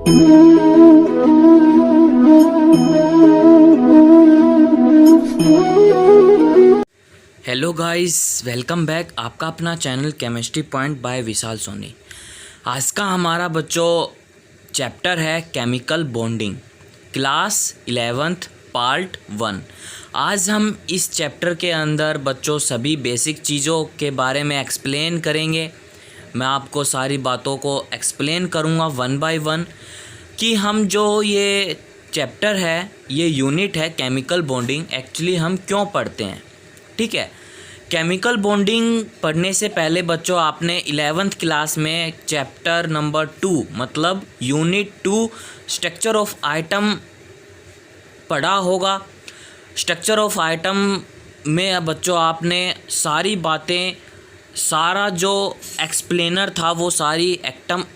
Hello guys, welcome back. आपका अपना channel chemistry point by Vishal Soni. आज का हमारा बच्चों चैप्टर है chemical bonding, class 11th part 1। आज हम इस चैप्टर के अंदर बच्चों सभी बेसिक चीज़ों के बारे में एक्सप्लेन करेंगे। मैं आपको सारी बातों को एक्सप्लेन करूँगा वन बाय वन कि हम जो ये चैप्टर है, ये यूनिट है केमिकल बॉन्डिंग, एक्चुअली हम क्यों पढ़ते हैं। ठीक है, केमिकल बॉन्डिंग पढ़ने से पहले बच्चों आपने 11th क्लास में चैप्टर नंबर 2 मतलब यूनिट 2 स्ट्रक्चर ऑफ आइटम पढ़ा होगा। स्ट्रक्चर ऑफ आइटम में बच्चों आपने सारी बातें, सारा जो एक्सप्लेनर था वो सारी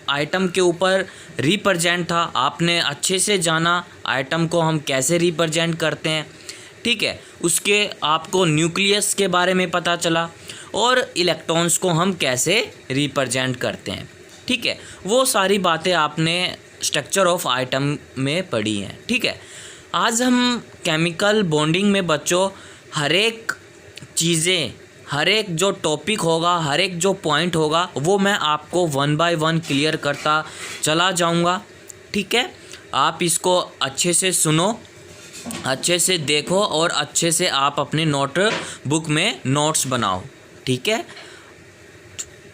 आइटम के ऊपर रिप्रेजेंट था। आपने अच्छे से जाना आइटम को हम कैसे रिप्रेजेंट करते हैं। ठीक है, उसके आपको न्यूक्लियस के बारे में पता चला और इलेक्ट्रॉन्स को हम कैसे रिप्रेजेंट करते हैं। ठीक है, वो सारी बातें आपने स्ट्रक्चर ऑफ आइटम में पढ़ी हैं। ठीक है, आज हम केमिकल बॉन्डिंग में बच्चों हर एक चीज़ें, हर एक जो टॉपिक होगा, हर एक जो पॉइंट होगा वो मैं आपको वन बाय वन क्लियर करता चला जाऊंगा। ठीक है, आप इसको अच्छे से सुनो, अच्छे से देखो और अच्छे से आप अपने नोट बुक में नोट्स बनाओ। ठीक है,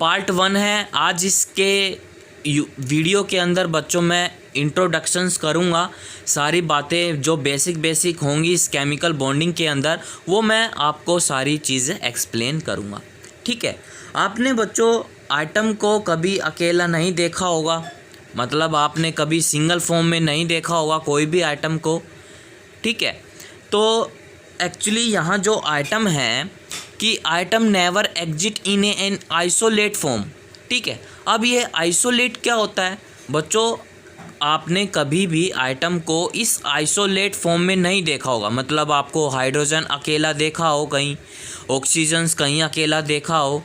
पार्ट 1 है। आज इसके वीडियो के अंदर बच्चों मैं इंट्रोडक्शंस करूँगा। सारी बातें जो बेसिक होंगी इस केमिकल बॉन्डिंग के अंदर वो मैं आपको सारी चीज़ें एक्सप्लेन करूँगा। ठीक है, आपने बच्चों आइटम को कभी अकेला नहीं देखा होगा, मतलब आपने कभी सिंगल फॉर्म में नहीं देखा होगा कोई भी आइटम को। ठीक है, तो एक्चुअली यहाँ जो आइटम है कि item never exit in an isolate form. ठीक है, अब ये आइसोलेट क्या होता है बच्चों, आपने कभी भी आइटम को इस आइसोलेट फॉर्म में नहीं देखा होगा। मतलब आपको हाइड्रोजन अकेला देखा हो कहीं, ऑक्सीजन कहीं अकेला देखा हो,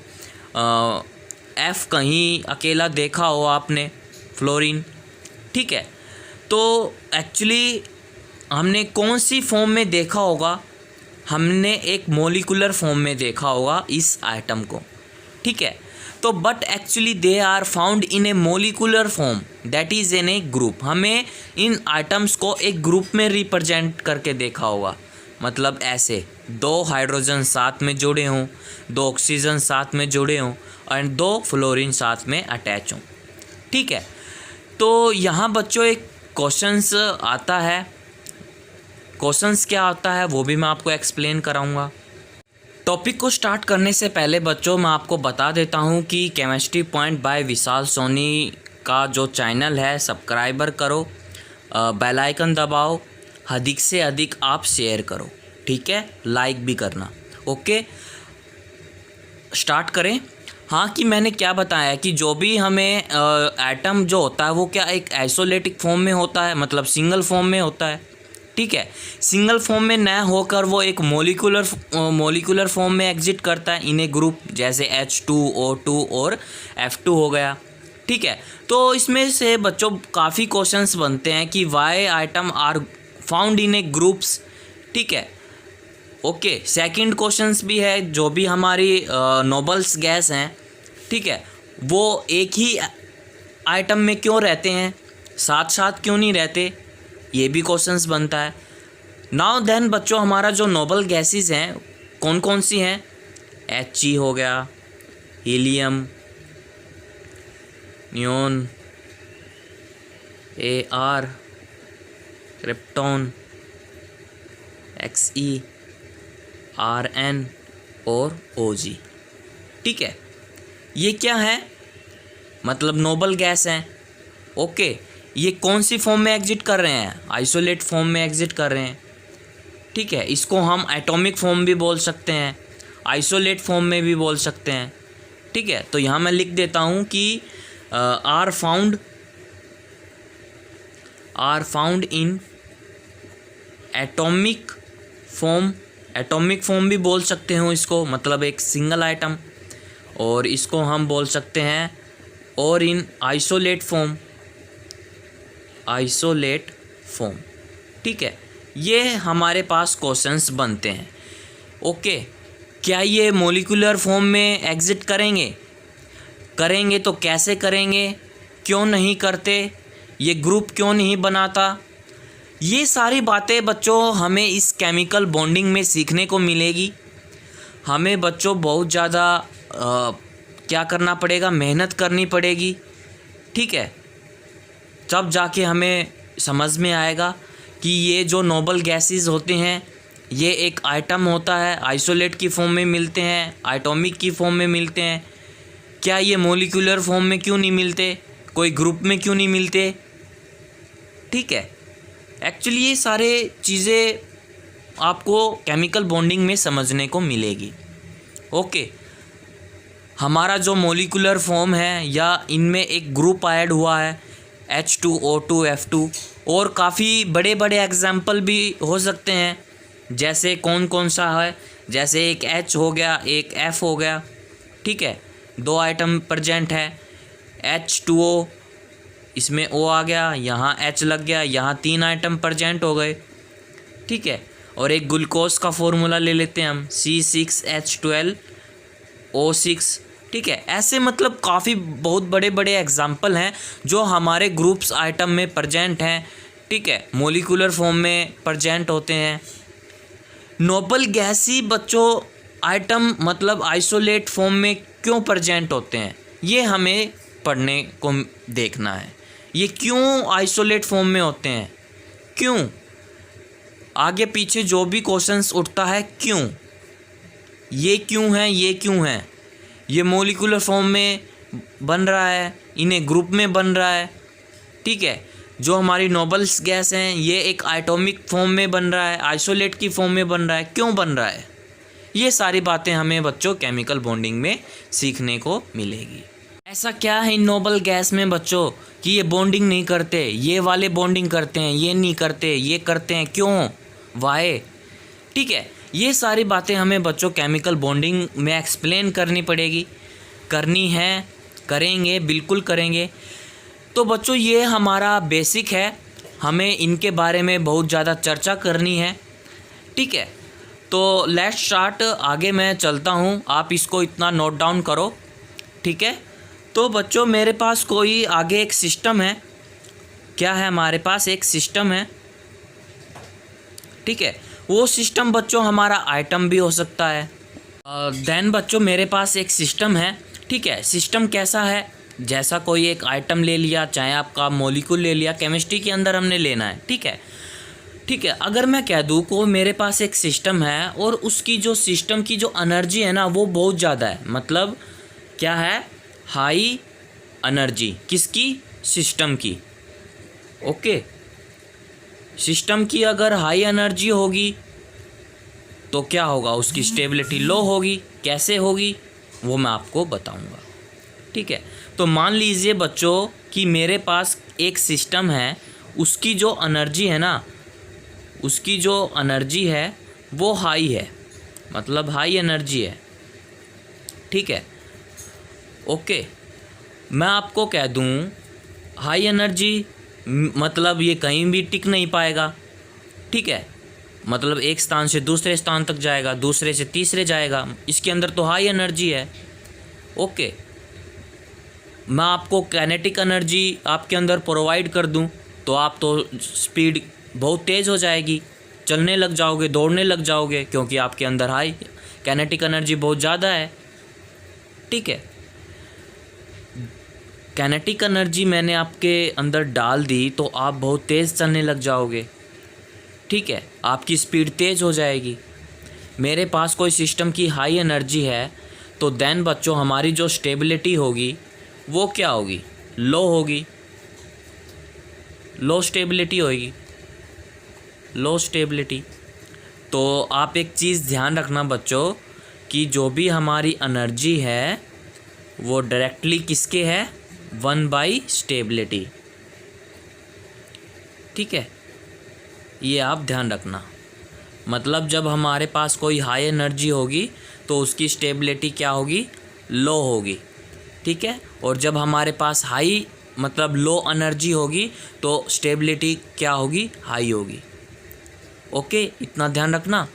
एफ कहीं अकेला देखा हो आपने, फ्लोरीन। ठीक है, तो एक्चुअली हमने कौन सी फॉर्म में देखा होगा, हमने एक मॉलिक्यूलर फॉर्म में देखा होगा इस आइटम को। ठीक है, तो but actually they are found in a molecular form that is in a group. हमें इन आइटम्स को एक ग्रुप में रिप्रेजेंट करके देखा होगा। मतलब ऐसे 2 हाइड्रोजन साथ में जुड़े हों, 2 ऑक्सीजन साथ में जुड़े हों और 2 फ्लोरीन साथ में अटैच हों। ठीक है, तो यहाँ बच्चों एक क्वेश्चंस आता है। क्वेश्चंस क्या आता है वो भी मैं आपको एक्सप्लेन कराऊंगा। टॉपिक को स्टार्ट करने से पहले बच्चों मैं आपको बता देता हूं कि chemistry point by Vishal Soni का जो चैनल है सब्सक्राइबर करो, बेल आइकन दबाओ, अधिक से अधिक आप शेयर करो। ठीक है, लाइक भी करना। ओके, स्टार्ट करें। हाँ, कि मैंने क्या बताया कि जो भी हमें एटम जो होता है वो क्या एक आइसोलेटिक फॉर्म में होता है, मतलब सिंगल फॉर्म में होता है। ठीक है, सिंगल फॉर्म में न होकर वो एक मॉलिक्यूलर फॉर्म में एग्जिट करता है इन ए ग्रुप, जैसे H2O2 और F2 हो गया। ठीक है, तो इसमें से बच्चों काफ़ी क्वेश्चंस बनते हैं कि why item are found in a groups. ठीक है, ओके, सेकंड क्वेश्चंस भी है, जो भी हमारी नोबल्स गैस हैं, ठीक है, वो एक ही आइटम में क्यों रहते हैं, साथ साथ क्यों नहीं रहते, ये भी क्वेश्चंस बनता है। नाउ देन बच्चों हमारा जो नोबल गैसेस हैं कौन कौन सी हैं, He हो गया, helium, neon, Ar, krypton, Xe, Rn और Og। ठीक है, ये क्या है, मतलब नोबल गैस हैं। ओके, ये कौन सी फॉर्म में एग्जिट कर रहे हैं, आइसोलेट फॉर्म में एग्जिट कर रहे हैं। ठीक है, इसको हम एटॉमिक फॉर्म भी बोल सकते हैं, आइसोलेट फॉर्म में भी बोल सकते हैं। ठीक है, तो यहाँ मैं लिख देता हूँ कि are found in atomic form भी बोल सकते हो इसको, मतलब एक सिंगल आइटम, और इसको हम बोल सकते हैं और इन आइसोलेट फॉर्म, आइसोलेट फॉर्म। ठीक है, ये हमारे पास क्वेश्चंस बनते हैं। ओके, क्या ये मॉलिक्यूलर फॉर्म में एग्जिट करेंगे? करेंगे तो कैसे करेंगे, क्यों नहीं करते, ये ग्रुप क्यों नहीं बनाता, ये सारी बातें बच्चों हमें इस केमिकल बॉन्डिंग में सीखने को मिलेगी। हमें बच्चों बहुत ज़्यादा क्या करना पड़ेगा, मेहनत करनी पड़ेगी। ठीक है, तब जाके हमें समझ में आएगा कि ये जो नोबल गैसेस होते हैं ये एक आइटम होता है, आइसोलेट की फॉर्म में मिलते हैं, एटॉमिक की फॉर्म में मिलते हैं, क्या ये मॉलिक्यूलर फॉर्म में क्यों नहीं मिलते, कोई ग्रुप में क्यों नहीं मिलते। ठीक है, एक्चुअली ये सारे चीज़ें आपको केमिकल बॉन्डिंग में समझने को मिलेगी। ओके, हमारा जो मॉलिक्यूलर फॉर्म है या इनमें एक ग्रुप ऐड हुआ है H2O2 F2, और काफ़ी बड़े बड़े एग्जाम्पल भी हो सकते हैं। जैसे कौन कौन सा है, जैसे एक H हो गया, एक F हो गया। ठीक है, 2 आइटम प्रेजेंट है, H2O, इसमें O आ गया, यहाँ H लग गया, यहाँ 3 आइटम प्रेजेंट हो गए। ठीक है, और एक ग्लूकोज का फॉर्मूला ले लेते हैं हम, C6H12O6। ठीक है, ऐसे मतलब काफ़ी बहुत बड़े बड़े एग्जाम्पल हैं जो हमारे ग्रुप्स आइटम में प्रेजेंट हैं। ठीक है, मॉलिक्यूलर फॉर्म में प्रेजेंट होते हैं। नोबल गैसी बच्चों आइटम मतलब आइसोलेट फॉर्म में क्यों प्रेजेंट होते हैं, ये हमें पढ़ने को देखना है। ये क्यों आइसोलेट फॉर्म में होते हैं, क्यों, आगे पीछे जो भी क्वेश्चंस उठता है क्यों, ये क्यों है, ये क्यों है, ये मॉलिक्यूलर फॉर्म में बन रहा है, इन्हें ग्रुप में बन रहा है। ठीक है, जो हमारी नोबल्स गैस हैं ये एक एटॉमिक फॉर्म में बन रहा है, आइसोलेट की फॉर्म में बन रहा है, क्यों बन रहा है, ये सारी बातें हमें बच्चों केमिकल बॉन्डिंग में सीखने को मिलेगी। ऐसा क्या है इन नोबल गैस में बच्चों कि ये बॉन्डिंग नहीं करते, ये वाले बॉन्डिंग करते हैं, ये नहीं करते, ये करते हैं, क्यों, वाई। ठीक है, ये सारी बातें हमें बच्चों केमिकल बॉन्डिंग में एक्सप्लेन करनी पड़ेगी, करनी है, करेंगे, बिल्कुल करेंगे। तो बच्चों ये हमारा बेसिक है, हमें इनके बारे में बहुत ज़्यादा चर्चा करनी है। ठीक है, तो लेट्स स्टार्ट, आगे मैं चलता हूँ, आप इसको इतना नोट डाउन करो। ठीक है, तो बच्चों मेरे पास कोई आगे एक सिस्टम है, क्या है, हमारे पास एक सिस्टम है। ठीक है, वो सिस्टम बच्चों हमारा आइटम भी हो सकता है। देन बच्चों मेरे पास एक सिस्टम है। ठीक है, सिस्टम कैसा है, जैसा कोई एक आइटम ले लिया, चाहे आपका मॉलिक्यूल ले लिया, केमिस्ट्री के अंदर हमने लेना है। ठीक है, ठीक है, अगर मैं कह दूँ को मेरे पास एक सिस्टम है और उसकी जो सिस्टम की जो एनर्जी है ना वो बहुत ज़्यादा है, मतलब क्या है, हाई एनर्जी, किसकी, सिस्टम की। ओके, सिस्टम की अगर हाई एनर्जी होगी तो क्या होगा, उसकी स्टेबिलिटी लो होगी। कैसे होगी वो मैं आपको बताऊंगा। ठीक है, तो मान लीजिए बच्चों कि मेरे पास एक सिस्टम है, उसकी जो एनर्जी है ना, उसकी जो एनर्जी है वो हाई है, मतलब हाई एनर्जी है। ठीक है, ओके, मैं आपको कह दूं हाई एनर्जी मतलब ये कहीं भी टिक नहीं पाएगा। ठीक है, मतलब एक स्थान से दूसरे स्थान तक जाएगा, दूसरे से तीसरे जाएगा, इसके अंदर तो हाई एनर्जी है। ओके, मैं आपको काइनेटिक एनर्जी आपके अंदर प्रोवाइड कर दूं तो आप तो स्पीड बहुत तेज़ हो जाएगी, चलने लग जाओगे, दौड़ने लग जाओगे, क्योंकि आपके अंदर हाई काइनेटिक एनर्जी बहुत ज़्यादा है। ठीक है, काइनेटिक एनर्जी मैंने आपके अंदर डाल दी तो आप बहुत तेज़ चलने लग जाओगे। ठीक है, आपकी स्पीड तेज़ हो जाएगी। मेरे पास कोई सिस्टम की हाई एनर्जी है तो देन बच्चों हमारी जो स्टेबिलिटी होगी वो क्या होगी, लो होगी, लो स्टेबिलिटी होगी, लो स्टेबिलिटी। तो आप एक चीज़ ध्यान रखना बच्चों कि जो भी हमारी एनर्जी है वो डायरेक्टली किसके है, 1/, स्टेबिलिटी। ठीक है, ये आप ध्यान रखना, मतलब जब हमारे पास कोई हाई एनर्जी होगी तो उसकी स्टेबिलिटी क्या होगी, लो होगी। ठीक है, और जब हमारे पास हाई मतलब लो एनर्जी होगी तो स्टेबिलिटी क्या होगी, हाई होगी। ओके, इतना ध्यान रखना।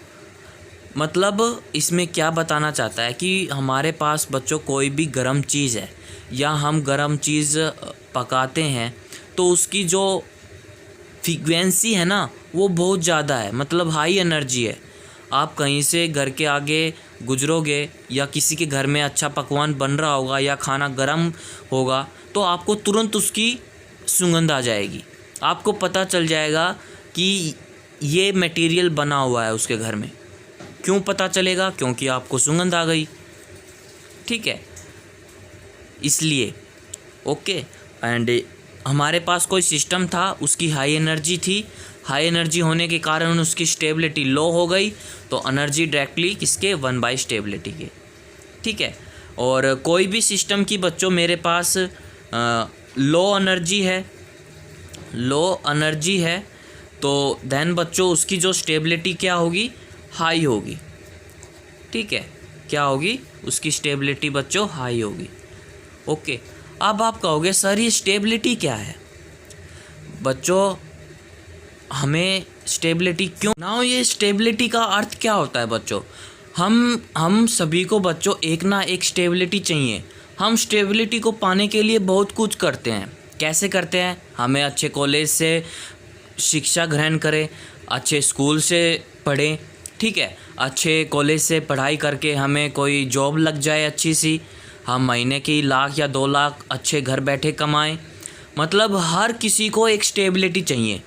मतलब इसमें क्या बताना चाहता है कि हमारे पास बच्चों कोई भी गर्म चीज़ है या हम गर्म चीज़ पकाते हैं तो उसकी जो फ्रीक्वेंसी है ना वो बहुत ज़्यादा है, मतलब हाई एनर्जी है। आप कहीं से घर के आगे गुजरोगे या किसी के घर में अच्छा पकवान बन रहा होगा या खाना गर्म होगा तो आपको तुरंत उसकी सुगंध आ जाएगी, आपको पता चल जाएगा कि ये मटेरियल बना हुआ है उसके घर में। क्यों पता चलेगा? क्योंकि आपको सुगंध आ गई, ठीक है, इसलिए। ओके, एंड हमारे पास कोई सिस्टम था, उसकी हाई एनर्जी थी, हाई एनर्जी होने के कारण उसकी स्टेबिलिटी लो हो गई तो एनर्जी डायरेक्टली किसके, 1/, स्टेबिलिटी के, ठीक है। और कोई भी सिस्टम की बच्चों मेरे पास लो एनर्जी है तो देन बच्चों उसकी जो स्टेबिलिटी क्या होगी, हाई होगी, ठीक है। क्या होगी? उसकी स्टेबिलिटी बच्चों हाई होगी। ओके, अब आप कहोगे सर ये स्टेबिलिटी क्या है? बच्चों हमें स्टेबिलिटी क्यों ना, ये स्टेबिलिटी का अर्थ क्या होता है बच्चों? हम सभी को बच्चों एक ना एक स्टेबिलिटी चाहिए। हम स्टेबिलिटी को पाने के लिए बहुत कुछ करते हैं। कैसे करते हैं? हमें अच्छे कॉलेज से शिक्षा ग्रहण करें, अच्छे स्कूल से पढ़ें, ठीक है, अच्छे कॉलेज से पढ़ाई करके हमें कोई जॉब लग जाए अच्छी सी, हम महीने की 1 लाख या 2 लाख अच्छे घर बैठे कमाएं। मतलब हर किसी को एक स्टेबिलिटी चाहिए,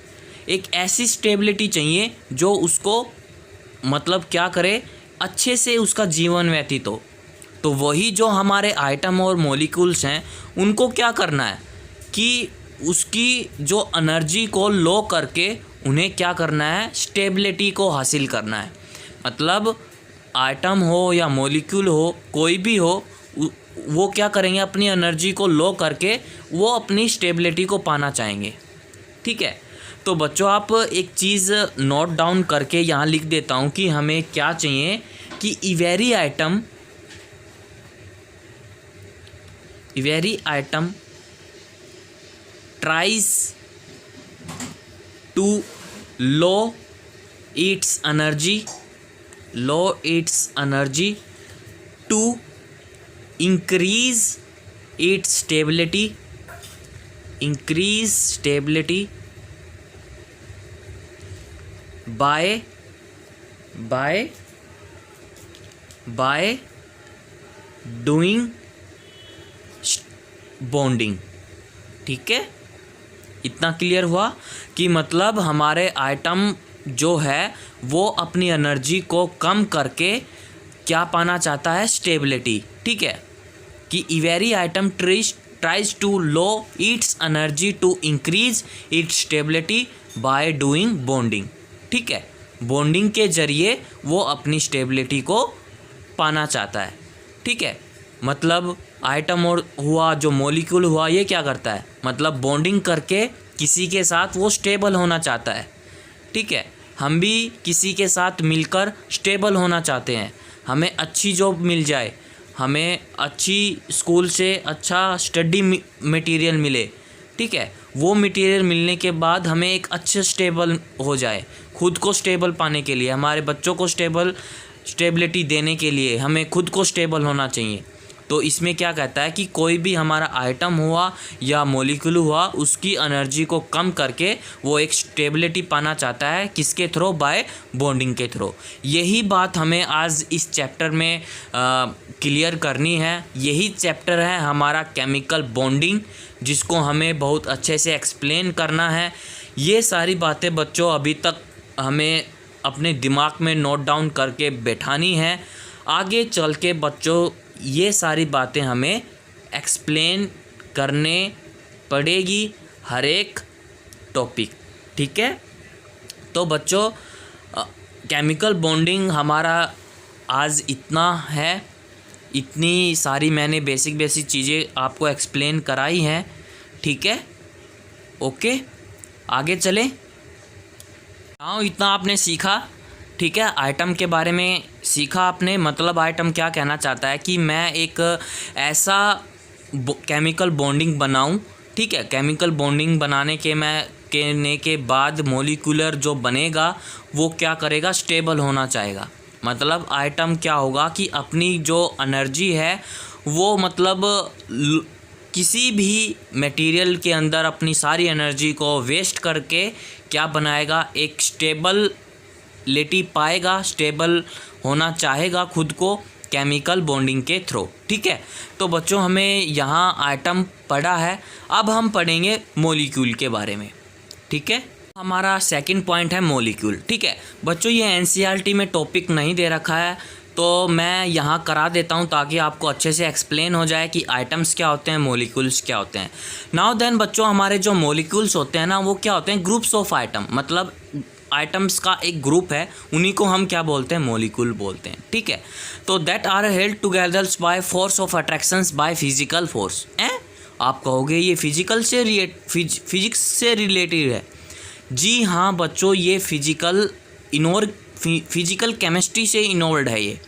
एक ऐसी स्टेबिलिटी चाहिए जो उसको मतलब क्या करे, अच्छे से उसका जीवन व्यतीत हो। तो वही जो हमारे आइटम और मॉलिक्यूल्स हैं उनको क्या करना है कि उसकी जो एनर्जी को लो करके उन्हें क्या करना है, स्टेबिलिटी को हासिल करना है। मतलब आइटम हो या मॉलिक्यूल हो, कोई भी हो, वो क्या करेंगे, अपनी एनर्जी को लो करके वो अपनी स्टेबिलिटी को पाना चाहेंगे, ठीक है। तो बच्चों आप एक चीज़ नोट डाउन करके यहाँ लिख देता हूँ कि हमें क्या चाहिए कि every item tries to low its energy to increase its stability by doing bonding, ठीक है। इतना क्लियर हुआ कि मतलब हमारे आइटम जो है वो अपनी एनर्जी को कम करके क्या पाना चाहता है, स्टेबिलिटी, ठीक है। कि every item tries to low its energy to increase its stability by doing bonding, ठीक है। बॉन्डिंग के जरिए वो अपनी स्टेबिलिटी को पाना चाहता है, ठीक है। मतलब आइटम और हुआ जो मॉलिक्यूल हुआ ये क्या करता है, मतलब बॉन्डिंग करके किसी के साथ वो स्टेबल होना चाहता है, ठीक है। हम भी किसी के साथ मिलकर स्टेबल होना चाहते हैं, हमें अच्छी जॉब मिल जाए, हमें अच्छी स्कूल से अच्छा स्टडी मटेरियल मिले, ठीक है। वो मटेरियल मिलने के बाद हमें एक अच्छे स्टेबल हो जाए, खुद को स्टेबल पाने के लिए, हमारे बच्चों को स्टेबिलिटी देने के लिए हमें खुद को स्टेबल होना चाहिए। तो इसमें क्या कहता है कि कोई भी हमारा आइटम हुआ या मॉलिक्यूल हुआ उसकी एनर्जी को कम करके वो एक स्टेबिलिटी पाना चाहता है, किसके थ्रू, बाय बॉन्डिंग के थ्रू। यही बात हमें आज इस चैप्टर में क्लियर करनी है। यही चैप्टर है हमारा केमिकल बॉन्डिंग, जिसको हमें बहुत अच्छे से एक्सप्लेन करना है। ये सारी बातें बच्चों अभी तक हमें अपने दिमाग में नोट डाउन करके बैठानी है। आगे चल के बच्चों ये सारी बातें हमें एक्सप्लेन करने पड़ेगी हर एक टॉपिक, ठीक है। तो बच्चों केमिकल बॉन्डिंग हमारा आज इतना है, इतनी सारी मैंने बेसिक चीज़ें आपको एक्सप्लेन कराई हैं, ठीक है। ओके, आगे चलें। हाँ, इतना आपने सीखा, ठीक है। आइटम के बारे में सीखा आपने, मतलब आइटम क्या कहना चाहता है कि मैं एक ऐसा केमिकल बॉन्डिंग बनाऊं ठीक है। केमिकल बॉन्डिंग बनाने के बाद मॉलिक्यूलर जो बनेगा वो क्या करेगा, स्टेबल होना चाहेगा। मतलब आइटम क्या होगा कि अपनी जो एनर्जी है वो मतलब किसी भी मटेरियल के अंदर अपनी सारी एनर्जी को वेस्ट करके क्या बनाएगा, एक स्टेबलिटी पाएगा, स्टेबल होना चाहेगा खुद को केमिकल बॉन्डिंग के थ्रू। ठीक है। तो बच्चों हमें यहाँ आइटम पढ़ा है, अब हम पढ़ेंगे मॉलिक्यूल के बारे में। ठीक है। हमारा सेकंड पॉइंट है मॉलिक्यूल। ठीक है बच्चों, ये एनसीईआरटी में टॉपिक नहीं दे रखा है तो मैं यहाँ करा देता हूँ ताकि आपको अच्छे से एक्सप्लेन हो जाए कि आइटम्स क्या होते हैं, मॉलिक्यूल्स क्या होते हैं। नाउ देन बच्चों, हमारे जो मॉलिक्यूल्स होते हैं ना वो क्या होते हैं, ग्रुप्स ऑफ आइटम। मतलब आइटम्स का एक ग्रुप है, उन्हीं को हम क्या बोलते हैं, मॉलिक्यूल बोलते हैं। ठीक है। तो that are held together by force of attractions by physical force. आप कहोगे ये फिजिक्स से रिलेटेड है। जी हाँ बच्चों, ये फिजिकल केमिस्ट्री से इन्वॉल्व है ये।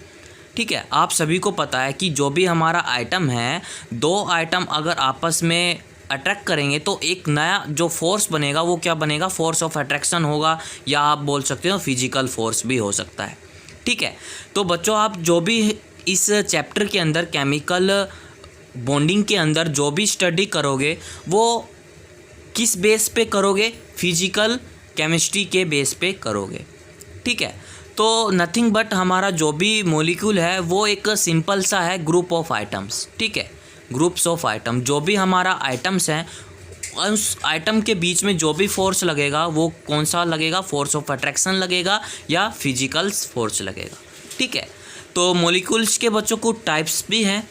ठीक है। आप सभी को पता है कि जो भी हमारा आइटम है, दो आइटम अगर आपस में अट्रैक्ट करेंगे तो एक नया जो फोर्स बनेगा वो क्या बनेगा, फोर्स ऑफ अट्रैक्शन होगा, या आप बोल सकते हो फिजिकल फोर्स भी हो सकता है। ठीक है। तो बच्चों आप जो भी इस चैप्टर के अंदर केमिकल बॉन्डिंग के अंदर जो भी स्टडी करोगे वो किस बेस पे करोगे, फिजिकल केमिस्ट्री के बेस पे करोगे। ठीक है। तो नथिंग बट हमारा जो भी मॉलिक्यूल है वो एक सिंपल सा है ग्रुप ऑफ आइटम्स। ठीक है। ग्रुप्स ऑफ आइटम, जो भी हमारा आइटम्स हैं उस आइटम के बीच में जो भी फोर्स लगेगा वो कौन सा लगेगा, फोर्स ऑफ अट्रैक्शन लगेगा या फिजिकल फोर्स लगेगा। ठीक है। तो मॉलिक्यूल्स के बच्चों को टाइप्स भी हैं।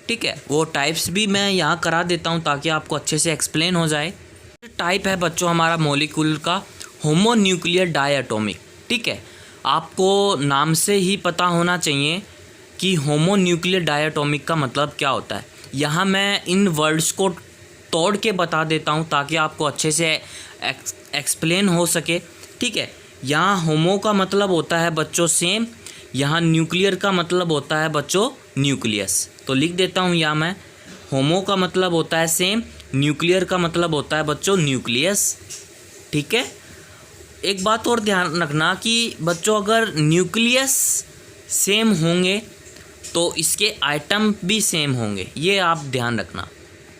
ठीक है। वो टाइप्स भी मैं यहाँ करा देता हूँ ताकि आपको अच्छे से एक्सप्लेन हो जाए। टाइप है बच्चों हमारा मॉलिक्यूल का होमोन्यूक्लियर डायटोमिक। ठीक है। आपको नाम से ही पता होना चाहिए कि होमोन्यूक्लियर डायटोमिक का मतलब क्या होता है। यहाँ मैं इन वर्ड्स को तोड़ के बता देता हूँ ताकि आपको अच्छे से एक्सप्लेन हो सके। ठीक है। यहाँ होमो का मतलब होता है बच्चों सेम, यहाँ न्यूक्लियर का मतलब होता है बच्चों न्यूक्लियस। तो लिख देता हूँ यहाँ मैं, होमो का मतलब होता है सेम, न्यूक्लियर का मतलब होता है बच्चों न्यूक्लियस। ठीक है। एक बात और ध्यान रखना कि बच्चों अगर न्यूक्लियस सेम होंगे तो इसके आइटम भी सेम होंगे, ये आप ध्यान रखना।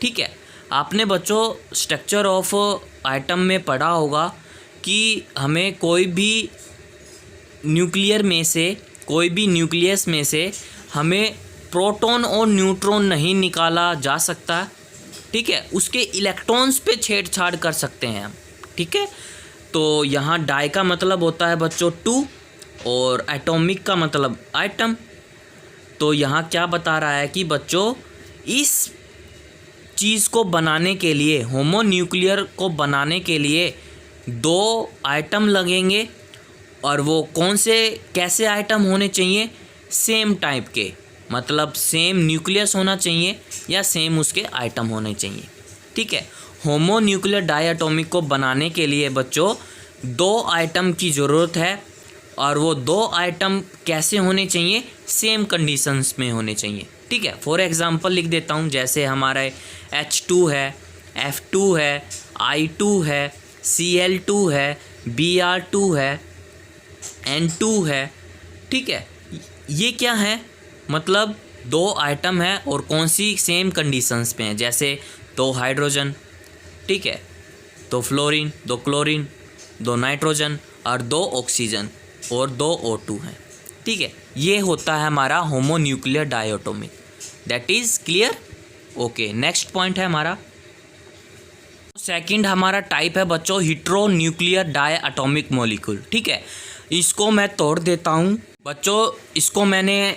ठीक है। आपने बच्चों स्ट्रक्चर ऑफ आइटम में पढ़ा होगा कि हमें कोई भी न्यूक्लियस में से हमें प्रोटॉन और न्यूट्रॉन नहीं निकाला जा सकता। ठीक है। उसके इलेक्ट्रॉन्स पे छेड़छाड़ कर सकते हैं हम। ठीक है। तो यहाँ डाई का मतलब होता है बच्चों 2 और एटॉमिक का मतलब आइटम। तो यहाँ क्या बता रहा है कि बच्चों इस चीज़ को बनाने के लिए, होमोन्यूक्लियर को बनाने के लिए 2 आइटम लगेंगे, और वो कौन से कैसे आइटम होने चाहिए, सेम टाइप के, मतलब सेम न्यूक्लियस होना चाहिए या सेम उसके आइटम होने चाहिए। ठीक है। होमोन्यूक्लियर डायटोमिक को बनाने के लिए बच्चों 2 आइटम की ज़रूरत है, और वो 2 आइटम कैसे होने चाहिए, सेम कंडीशंस में होने चाहिए। ठीक है। फॉर एग्जांपल लिख देता हूँ, जैसे हमारे H2 है, F2 है, I2 है, Cl2 है, Br2 है, N2 है। ठीक है। ये क्या है, मतलब 2 आइटम है और कौन सी सेम कंडीशंस पे हैं, जैसे 2 हाइड्रोजन, ठीक है, 2 फ्लोरीन, 2 क्लोरीन, 2 नाइट्रोजन और 2 ऑक्सीजन और 2 O2 हैं। ठीक है। ये होता है हमारा homonuclear diatomic. That is clear. Okay. Next point है हमारा सेकंड, हमारा टाइप है बच्चों हेटेरोन्यूक्लियर डायटोमिक मॉलिक्यूल। ठीक है। इसको मैं तोड़ देता हूँ बच्चों, इसको मैंने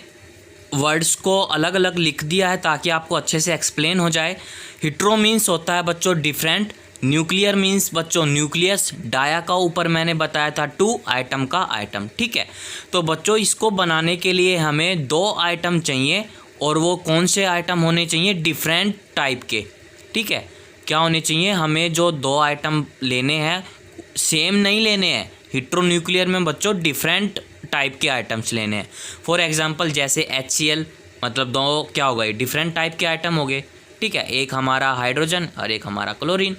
वर्ड्स को अलग अलग लिख दिया है ताकि आपको अच्छे से एक्सप्लेन हो जाए। हेटेरो मीन्स होता है बच्चों डिफरेंट, न्यूक्लियर मीन्स बच्चों न्यूक्लियस, डाया का ऊपर मैंने बताया था 2 आइटम का आइटम। ठीक है। तो बच्चों इसको बनाने के लिए हमें 2 आइटम चाहिए, और वो कौन से आइटम होने चाहिए, डिफरेंट टाइप के। ठीक है। क्या होने चाहिए, हमें जो 2 आइटम लेने हैं सेम नहीं लेने हैं, हेटेरोन्यूक्लियर में बच्चों डिफरेंट टाइप के आइटम्स लेने हैं। फॉर एग्जांपल जैसे HCl, मतलब 2 क्या हो गए, डिफरेंट टाइप के आइटम हो गए। ठीक है, एक हमारा हाइड्रोजन और एक हमारा क्लोरीन।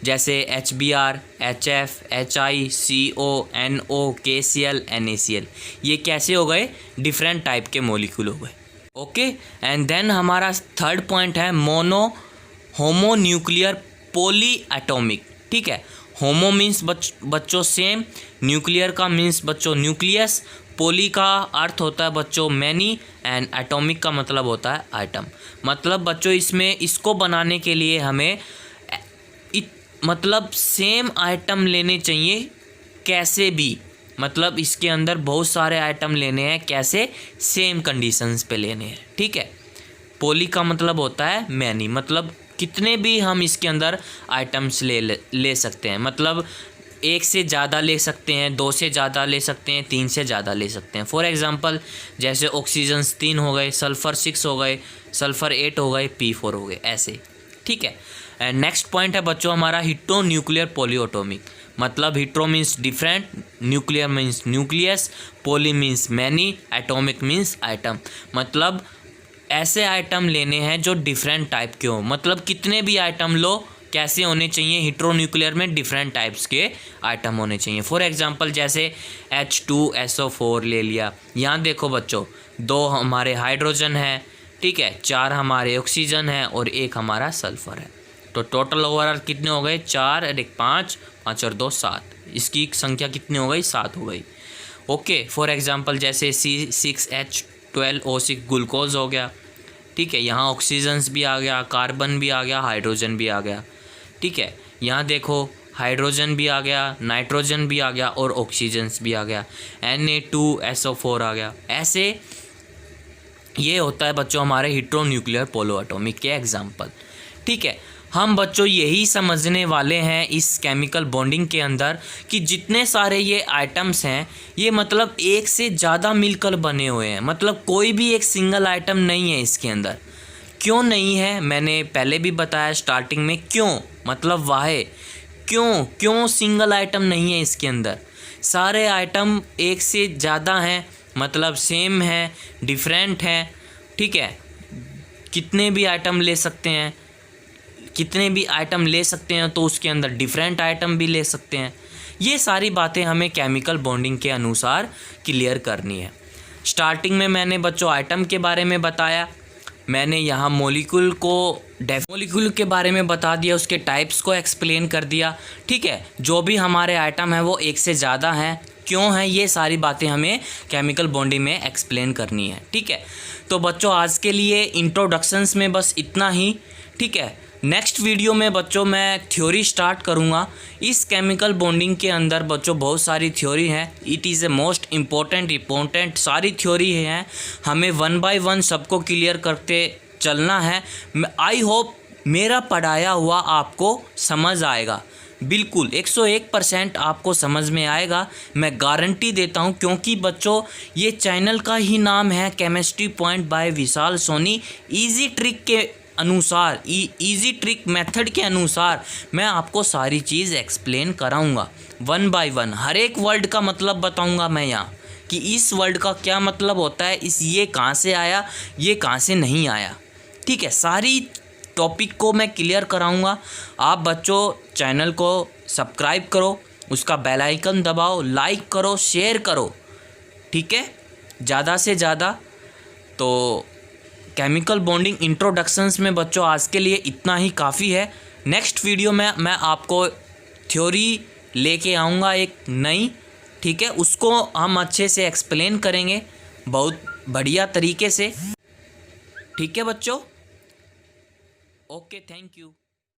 जैसे HBr, HF, HI, CO, NO, KCl, NaCl, ये कैसे हो गए, डिफरेंट टाइप के मॉलिक्यूल हो गए। ओके, एंड देन हमारा थर्ड पॉइंट है होमोन्यूक्लियर पॉली एटॉमिक। ठीक है, होमो मीन्स बच्चों सेम, न्यूक्लियर का मीन्स बच्चों न्यूक्लियस, पोली का अर्थ होता है बच्चों मैनी, एंड एटॉमिक का मतलब होता है आइटम। मतलब बच्चों इसमें इसको बनाने के लिए हमें मतलब सेम आइटम लेने चाहिए कैसे भी, मतलब इसके अंदर बहुत सारे आइटम लेने हैं, कैसे, सेम कंडीशंस पे लेने हैं। ठीक है, पोली का मतलब होता है मैनी, मतलब कितने भी हम इसके अंदर आइटम्स ले सकते हैं, मतलब एक से ज़्यादा ले सकते हैं, 2 से ज़्यादा ले सकते हैं, 3 से ज़्यादा ले सकते हैं। फॉर एग्जांपल जैसे ऑक्सीजन 3 हो गए, सल्फ़र 6 हो गए, सल्फ़र 8 हो गए, P4 हो गए, ऐसे। ठीक है, एंड नेक्स्ट पॉइंट है बच्चों हमारा हिट्रो न्यूक्लियर पॉलीएटॉमिक। मतलब hetero means different, nuclear means nucleus, poly means many, atomic means item. मतलब ऐसे आइटम लेने हैं जो डिफरेंट टाइप के हो, मतलब कितने भी आइटम लो, कैसे होने चाहिए, हिट्रो न्यूक्लियर में डिफरेंट टाइप्स के आइटम होने चाहिए। फॉर एग्जांपल जैसे H2SO4 ले लिया, यहाँ देखो बच्चों 2 हमारे हाइड्रोजन है, ठीक है, 4 हमारे ऑक्सीजन है और 1 हमारा सल्फ़र है। तो टोटल ओवरऑल कितने हो गए, 4 और 1 5, 5 और 2 7, इसकी संख्या कितनी हो गई, 7 हो गई। ओके, फॉर एग्जांपल जैसे C6H12O6 ग्लूकोज हो गया। ठीक है, यहाँ ऑक्सीजन्स भी आ गया, कार्बन भी आ गया, हाइड्रोजन भी आ गया। ठीक है, यहाँ देखो हाइड्रोजन भी आ गया, नाइट्रोजन भी आ गया और ऑक्सीजन्स भी आ गया, Na2SO4 आ गया। ऐसे ये होता है बच्चों हमारे हिट्रो न्यूक्लियर पॉलीएटॉमिक के एग्जाम्पल। ठीक है, हम बच्चों यही समझने वाले हैं इस केमिकल बॉन्डिंग के अंदर कि जितने सारे ये आइटम्स हैं ये मतलब एक से ज़्यादा मिलकर बने हुए हैं, मतलब कोई भी एक सिंगल आइटम नहीं है इसके अंदर। क्यों नहीं है, मैंने पहले भी बताया स्टार्टिंग में, क्यों मतलब वाहे, क्यों सिंगल आइटम नहीं है इसके अंदर। सारे आइटम एक से ज़्यादा हैं, मतलब सेम है, डिफरेंट है। ठीक है, कितने भी आइटम ले सकते हैं, तो उसके अंदर डिफरेंट आइटम भी ले सकते हैं। ये सारी बातें हमें केमिकल बॉन्डिंग के अनुसार क्लियर करनी है। स्टार्टिंग में मैंने बच्चों आइटम के बारे में बताया, मैंने यहाँ मॉलिक्यूल के बारे में बता दिया, उसके टाइप्स को एक्सप्लेन कर दिया। ठीक है, जो भी हमारे आइटम है वो एक से ज़्यादा हैं, क्यों है, ये सारी बातें हमें केमिकल बॉन्डिंग में एक्सप्लेन करनी है। ठीक है, तो बच्चों आज के लिए इंट्रोडक्शंस में बस इतना ही। ठीक है, नेक्स्ट वीडियो में बच्चों मैं थ्योरी स्टार्ट करूँगा। इस केमिकल बॉन्डिंग के अंदर बच्चों बहुत सारी थ्योरी है, it is a most important सारी थ्योरी है, हमें 1 बाय 1 सबको क्लियर करते चलना है। आई होप मेरा पढ़ाया हुआ आपको समझ आएगा, बिल्कुल 101% आपको समझ में आएगा, मैं गारंटी देता हूं, क्योंकि बच्चों ये चैनल का ही नाम है chemistry point by Vishal Soni. Easy trick के अनुसार, इजी ट्रिक मेथड के अनुसार मैं आपको सारी चीज़ एक्सप्लेन कराऊंगा 1 बाय 1। हर एक वर्ड का मतलब बताऊंगा मैं यहाँ कि इस वर्ड का क्या मतलब होता है, ये कहाँ से आया, ये कहाँ से नहीं आया। ठीक है, सारी टॉपिक को मैं क्लियर कराऊंगा। आप बच्चों चैनल को सब्सक्राइब करो, उसका बेल आइकन दबाओ, लाइक करो, शेयर करो। ठीक है, ज़्यादा से ज़्यादा। तो केमिकल बॉन्डिंग इंट्रोडक्शंस में बच्चों आज के लिए इतना ही काफ़ी है। नेक्स्ट वीडियो में मैं आपको थ्योरी लेके आऊँगा एक नई। ठीक है, उसको हम अच्छे से एक्सप्लेन करेंगे बहुत बढ़िया तरीके से। ठीक है बच्चों, ओके, थैंक यू।